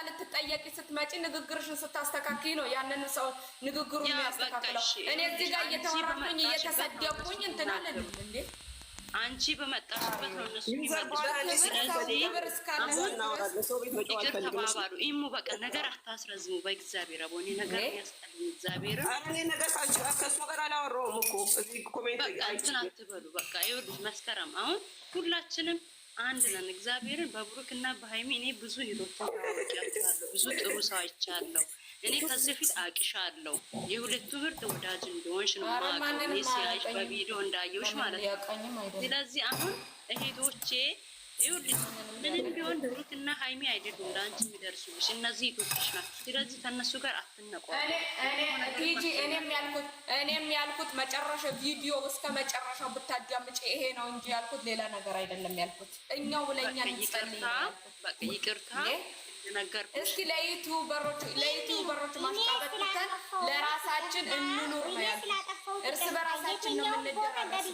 ልትጠየቂ ስትመጪ ንግግርሽን ስታስተካክይ ነው ያንን ሰው ንግግሩን የሚያስተካክለው። እኔ እዚህ ጋር እየተወራኩኝ እየተሰደብኩኝ እንትን አለን እንዴ? አንቺ በመጣሽበት ነው እነሱ ተባባሉ። ኢሙ በቃ ነገር አታስረዝሙ። በእግዚአብሔር አቦኔ ነገር ያስጠልኝ። እግዚአብሔር ከእሱ ጋር አላወራሁም እኮ እዚህ ኮሜንት እንትን አትበሉ። በቃ ይኸውልሽ መስከረም አሁን ሁላችንም አንድ ነን። እግዚአብሔርን በብሩክና በሃይሚ እኔ ብዙ ሂዶችን ታወቂያለሁ። ብዙ ጥሩ ሰው አይቻለሁ። እኔ ከዚህ ፊት አቅሻለሁ። የሁለቱ ምርጥ ወዳጅ እንደሆንሽ ነው ማለት ነው። ሲያይሽ በቪዲዮ እንዳየሁሽ ማለት ነው። ስለዚህ አሁን እህቶቼ ይኸውልሽ ምንም ቢሆን ብሩክና ሃይሚ አይደሉም ለአንቺ የሚደርሱልሽ፣ እነዚህ እህቶችሽ ናቸው። ስለዚህ ከእነሱ ጋር አትነቋ። እኔም ያልኩት መጨረሻ ቪዲዮ እስከ መጨረሻው ብታዳምጪ ይሄ ነው እንጂ ያልኩት ሌላ ነገር አይደለም ያልኩት። እኛው ብለኛል። ይቅርታ እስኪ ለዩቲዩበሮች ማስጣበቅ ትተን ለራሳችን እንኑር ነው ያልኩት። እርስ በራሳችን ነው የምንደራረስ።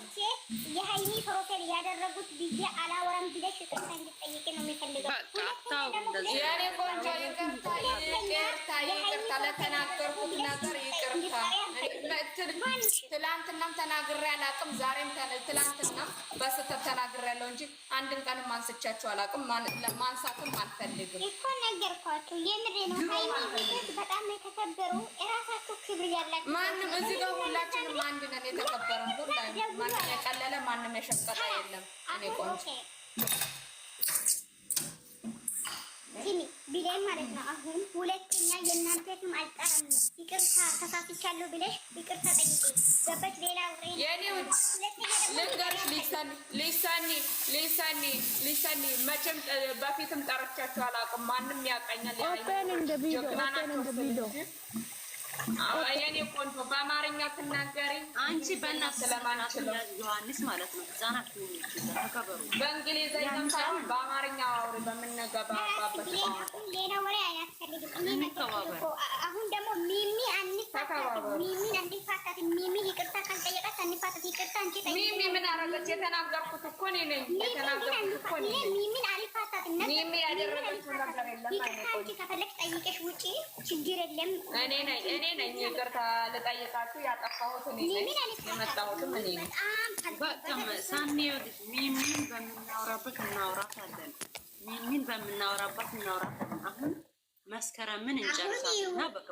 የሃይሚ ፕሮፋይል ያደረጉት ቪዲዮ አላወራም ብለሽ ይቅርታ እንድትጠይቂ ነው የሚፈልገው። የኔ ቆንጆ ይቅርታ ለተናገርኩት ነገር ይቅርታ። ትላንትናም ተናግሬ አላውቅም፣ ዛሬም ትላንትናም በስህተት ተናግሬያለሁ እንጂ አንድን ቀንም አንስቻቸው አላውቅም፣ ማንሳትም አልፈልግም። ነገርኳችሁ። የምሬ ነው። ሃይሚ ቤት በጣም የተከበሩ የራሳቸው ክብር ያላቸው ማንም እዚህ ጋር ሁላችንም አንድ ነን። የተከበረን ሁላችንም ማንም የቀለለ ማንም የሸቀጠ የለም። እኔ ቆንጆ ሲሚ ቢላይ ማለት ነው። አሁን ሁለተኛ የእናንተ ስም አልጠራም። ይቅርታ ተሳስቻለሁ ብለሽ ይቅርታ ጠይቂ። ገባች? ሌላ ወሬ የኔ ልንገርሽ ሊሳኒ መቼም በፊትም ጠርቻችሁ አላውቅም። ማንም ያውቀኛል። የኔ ቆንጆ በአማርኛ ትናገሪ አንቺ በእናትሽ ስለማንችለው ዮሐንስ ማለት ነው። ህጻናት ተከበሩ። በእንግሊዝኛ ሳይሆን በአማርኛ አውሪ በምንገባበት ሌላ ወሬ አያስፈልግም። አሁን ደግሞ ሚሚ አንፋታት ሚሚ ይቅርታ ካልጠየቃት አንፋታት። ይቅርታ አንቺ ጠይቂ። ሚሚ ምን አደረገች? የተናገርኩት እኮ እኔ ነኝ። ሚሚን አልፋታት እና ሚሚ ያደረገችው ነገር የለም። ይቅርታ አንቺ ከፈለግሽ ጠይቀሽ ውጪ፣ ችግር የለም። እኔ ነኝ ይቅርታ ልጠይቃችሁ። ያጠፋሁት እኔ ነኝ፣ የመጣሁትም እኔ ነኝ። በቃ ሳኔው ሚሚን በምናወራበት እናወራታለን። አሁን መስከረምን እንጨርሳለን። በቃ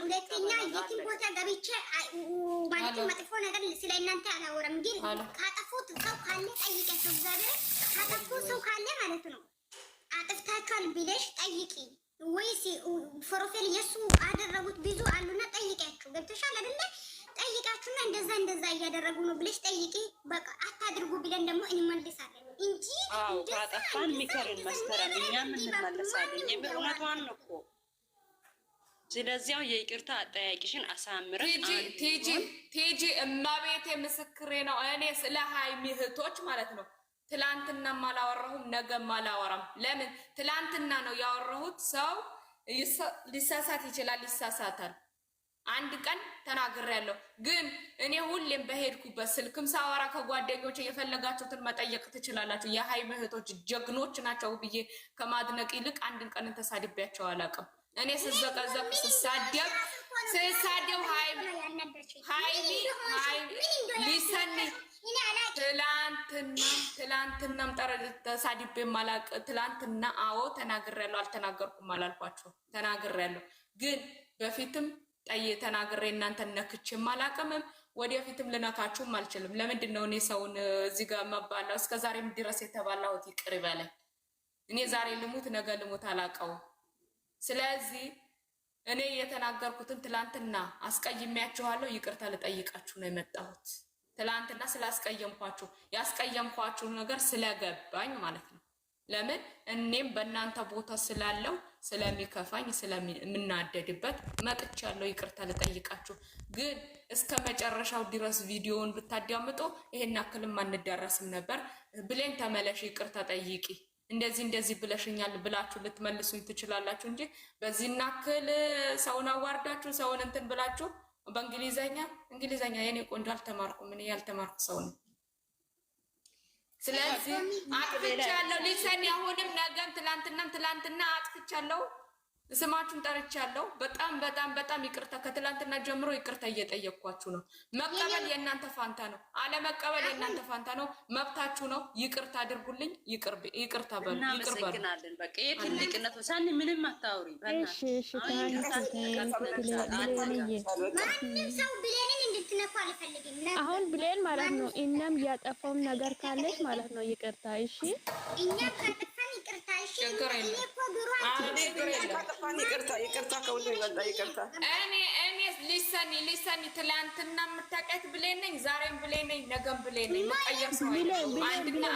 ሁለተኛ የትም ቦታ ገብቼ ማለት መጥፎ ነገር ስለ እናንተ አላወራም። ግን ካጠፉት ሰው ካለ ጠይቂያቸው። እግዚአብሔር ካጠፉት ሰው ካለ ማለት ነው አጥፍታችኋል ብለሽ ጠይቂ። ወይስ ፕሮፋይል የሱ አደረጉት ብዙ አሉና ጠይቂያቸው። ገብተሻል አይደለ? ጠይቃችሁና እንደዛ እያደረጉ ነው ብለሽ ጠይቂ። በቃ አታድርጉ ብለን ደግሞ እንመልሳለን እንጂ ካጠፋን ሚከርን መስከረም እኛም እንመለሳለን። የምርመቷን ነው እኮ። ስለዚያው የይቅርታ አጠያቂሽን አሳምረን ቲጂ እማቤቴ ምስክሬ ነው። እኔ ስለ ሃይሚ እህቶች ማለት ነው ትላንትናም አላወራሁም፣ ነገም አላወራም። ለምን? ትላንትና ነው ያወራሁት። ሰው ሊሳሳት ይችላል፣ ይሳሳታል። አንድ ቀን ተናግሬያለሁ። ግን እኔ ሁሌም በሄድኩበት ስልክም ሳወራ ከጓደኞች የፈለጋችሁትን መጠየቅ ትችላላችሁ። የሃይሚ እህቶች ጀግኖች ናቸው ብዬ ከማድነቅ ይልቅ አንድን ቀን ተሳድቤያቸው አላውቅም። እኔ ስዘቀዘቅ ስሳደብ ሃይሚ ሊሰኒ ትላንትናም ተሳድቤ ማላቅ ትላንትና አዎ ተናግሬያለሁ። አልተናገርኩም አላልኳችሁ፣ ተናግሬያለሁ። ግን በፊትም ተናግሬ እናንተን ነክቼም አላቅምም፣ ወደፊትም ልነካችሁም አልችልም። ለምንድን ነው እኔ ሰውን እዚህ ጋር መባላው? እስከ ዛሬም ድረስ የተባላሁት ይቅር ይበለኝ። እኔ ዛሬ ልሙት ነገ ልሙት አላውቀውም። ስለዚህ እኔ የተናገርኩትን ትላንትና አስቀይሜያችኋለሁ፣ ይቅርታ ልጠይቃችሁ ነው የመጣሁት። ትላንትና ስላስቀየምኳችሁ ያስቀየምኳችሁ ነገር ስለገባኝ ማለት ነው። ለምን እኔም በእናንተ ቦታ ስላለው ስለሚከፋኝ ስለምናደድበት መጥቻለሁ ይቅርታ ልጠይቃችሁ። ግን እስከ መጨረሻው ድረስ ቪዲዮውን ብታዳምጡ ይሄን አክልም አንደረስም ነበር። ብሌን ተመለሽ ይቅርታ ጠይቂ፣ እንደዚህ ብለሽኛል ብላችሁ ልትመልሱኝ ትችላላችሁ እንጂ በዚህ ናክል ሰውን አዋርዳችሁ ሰውን እንትን ብላችሁ በእንግሊዘኛ የኔ ቆንጆ አልተማርኩም። እኔ ያልተማርኩ ሰው ነው። ስለዚህ አጥፍቻለሁ። ሊሰኒ አሁንም ነገም ትላንትና አጥፍቻለሁ። ስማችሁን ጠርቻለሁ። በጣም በጣም በጣም ይቅርታ። ከትላንትና ጀምሮ ይቅርታ እየጠየቅኳችሁ ነው። መቀበል የእናንተ ፋንታ ነው፣ አለመቀበል የእናንተ ፋንታ ነው። መብታችሁ ነው። ይቅርታ አድርጉልኝ። ይቅርታ በሉ። እናመሰግናለን። በቃ የትልቅነት ሳኒ ምንም አታውሪ። ማንም ሰው ብሌንን እንድትነኩ አልፈልግም። አሁን ብሌን ማለት ነው እናም ያጠፋውም ነገር ካለች ማለት ነው ይቅርታ። እሺ እኛም ካጠፋን ይቅርታ። እሺ ይቅርታ ከሁሉ ይበልጣል። ይቅርታ እኔ ሊሰኒ ትላንትና የምታውቂያት ብሌን ነኝ፣ ዛሬም ብሌን ነኝ፣ ነገም ብሌን ነኝ። መቀየር ሰው አንድና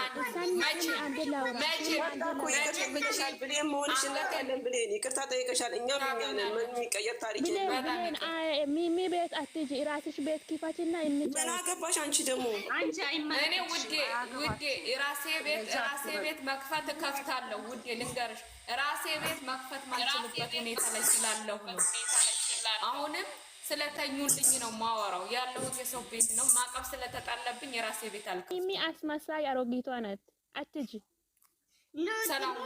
ብሌን መሆንሽ እናውቃለን። ብሌን ይቅርታ ጠይቀሻል። እኛም እኛንን ምን የሚቀየር ታሪክ ሚሚ ቤት አትጂ፣ ራስሽ ቤት ኪፋችና ምን አገባሽ አንቺ ደግሞ እኔ ውዴ ራሴ ቤት መክፈት እከፍታለሁ። ውዴ ልንገርሽ ራሴ ቤት መክፈት ማልችልበት ሁኔታ ላይ ስላለሁ ነው። አሁንም ስለተኙልኝ ነው ማወራው። ያለሁት የሰው ቤት ነው። ማቀብ ስለተጣለብኝ የራሴ ቤት አልከፍትም። ሚሚ አስመሳይ አሮጊቷ ናት። አትጂ ሰላም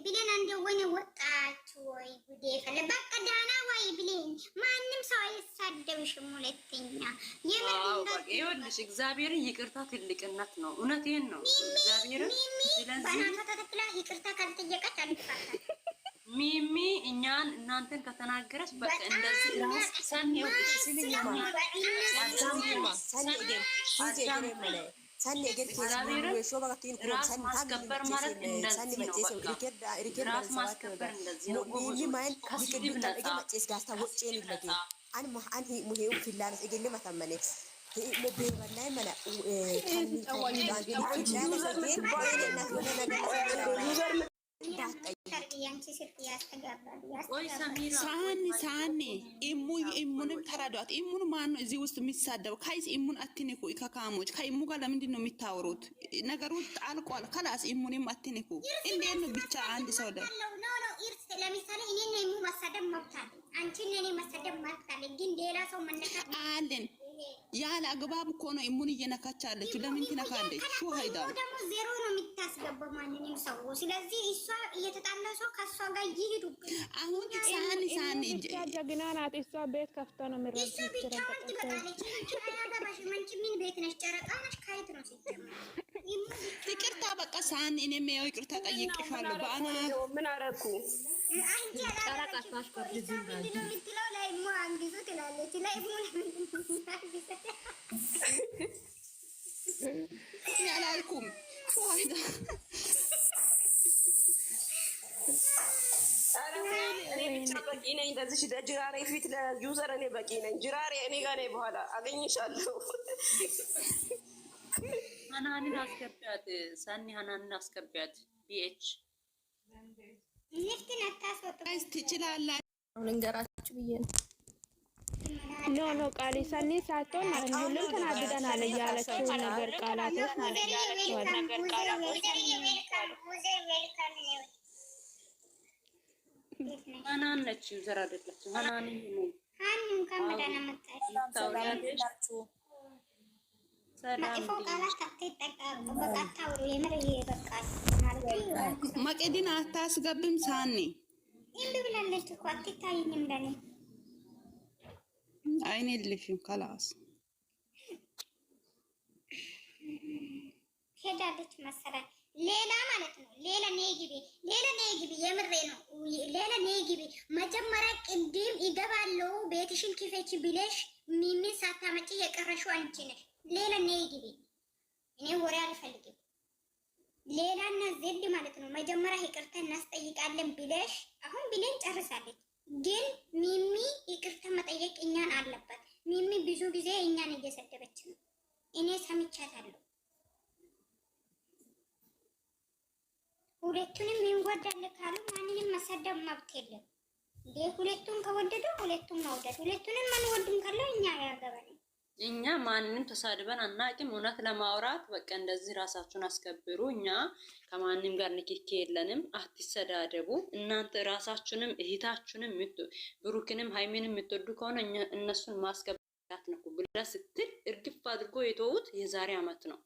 ብሌን አንዴ ወኔ ወጣች ወይ ጉዴ ፈለ በቃ ዳና ወይ ብሌን ማንም ሰው አይሳደብሽም። ሁለተኛ ይኸውልሽ እግዚአብሔርን ይቅርታ ትልቅነት ነው። እውነቴን ነው እግዚአብሔርን። ስለዚህ ተተክላ ይቅርታ ካልጠየቀች አልፋታም። ሚሚ እኛን እናንተን ከተናገረች በቃ እንደዚህ ራስ ሰን ይወድሽ ሲልኛማ ራስ ማስከበር ማለት እንደዚህ ነው። ራስ ማስከበር እንደዚህ ነው። ሳኒ ኢሙንም ተረዷት። ኢሙን ማን ነው እዚህ ውስጥ የሚሳደበው? ካይስ ኢሙን አትንኩ። ከካሞች ከኢሙ ጋር ለምንድን ነው የሚታወሩት? ነገሩ ጣልቋል። ከላስ ኢሙንም አትንኩ። እንዴት ነው ብቻ አንድ ሰው ለምሳሌ እኔ ኢሙ መሰደብ መብት አለኝ፣ አንቺ እኔ መሰደብ መብት አለኝ። ግን ሌላ ሰው መነካት አለን። ያለ አግባብ እኮ ነው ኢሙን እየነካች አለችው። ለምን ትነካለች? ሹ ሀይዳ ደግሞ ዜሮ ነው የምታስገባው ማንንም ሰው። ስለዚህ እሷ እየተጣላ ሰው ከእሷ ጋር ይሄዱብን። አሁን ሳኒ ጀግና ናት። እሷ ቤት ከፍታ ነው የሚረዱ። እሷ ብቻዋን ትበቃለች። አያገባሽም። አንቺ ምን ቤት ነሽ? ጨረቃ ነሽ? ካይት ነው ሲጀመር። ይቅርታ በቃ ሳኒ፣ እኔም ያው ይቅርታ ጠይቄሻለሁ። በአና ምን አደረኩ? አንቺ አላረጋሽ ምትለው ላይ ሞ አንግዙ ትላለች። ላይ ሞ ያላልኩም ዋይዳ እኔ ብቻ በቂ ነኝ። እንደዚህ ጅራሬ ፊት ለዩዘር እኔ በቂ ነኝ። ጅራሬ እኔ ጋር ነኝ። በኋላ አገኝሻለሁ። ሀናንን አስገቢያት ሰኒ፣ ሀናንን አስገቢያት። ቢኤች ልፍትን አታስወጡ ትችላላችሁ። ልንገራችሁ ብዬ ነው። ኖ ቃሊ ሰኒ ሳትሆን ሁሉም ተናግደናል እያለችው ነገር ቃላቶች ማለት ሀናን ነች፣ ዩዘር አይደለችም። ሀናን ሀንም ከመዳና መጣች። ታውቃላችሁ መቄድን አታስገብም ሳኒ ብላለች እኮ አትታይኝም ለኔ አይኔ ልሽም ከላስ ሄዳለች መሰለኝ። ሌላ ማለት ነው። ሌላ ነይግቢ የምሬ ነው። ሌላ ነይግቢ መጀመሪያ ቅድም ይገባለው ቤትሽን ክፈች ብለሽ ሚሚን ሳታመጪ የቀረሽው አንቺ ነሽ። ሌላ ነይግቢ። እኔ ወሬ አልፈልግም። ሌላና ዜድ ማለት ነው። መጀመሪያ ይቅርታ እናስጠይቃለን ብለሽ አሁን ብለን ጨርሳለች። ግን ሚሚ ይቅርታ መጠየቅ እኛን አለበት። ሚሚ ብዙ ጊዜ እኛን እየሰደበች ነው። እኔ ሰምቻታለሁ። ሁለቱንም እንወዳለን ካሉ ማንንም መሰደብ መብት የለም። ሁለቱን ከወደዱ ሁለቱን መውደድ፣ ሁለቱንም አንወድም ካለው እኛ ያገባል። እኛ ማንንም ተሳድበን አናውቅም። እውነት ለማውራት በቃ እንደዚህ ራሳችሁን አስከብሩ። እኛ ከማንም ጋር ንክኪ የለንም። አትሰዳደቡ። እናንተ ራሳችሁንም እህታችሁንም ብሩክንም ሃይሚንም የምትወዱ ከሆነ እነሱን ማስከበር ነው ብላ ስትል እርግፍ አድርጎ የተውት የዛሬ አመት ነው።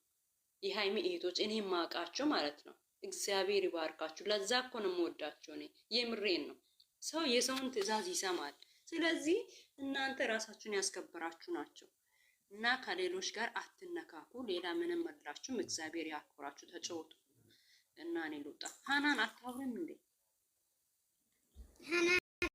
የሃይሚ እህቶች እኔ ማውቃቸው ማለት ነው። እግዚአብሔር ይባርካችሁ። ለዛ እኮ ነው የምወዳቸው እኔ የምሬን ነው። ሰው የሰውን ትዕዛዝ ይሰማል። ስለዚህ እናንተ ራሳችሁን ያስከበራችሁ ናቸው እና ከሌሎች ጋር አትነካኩ። ሌላ ምንም አላችሁም። እግዚአብሔር ያክብራችሁ። ተጫወቱ እና እኔ ልውጣ። ሃናን አታውሪም እንዴ? ሃና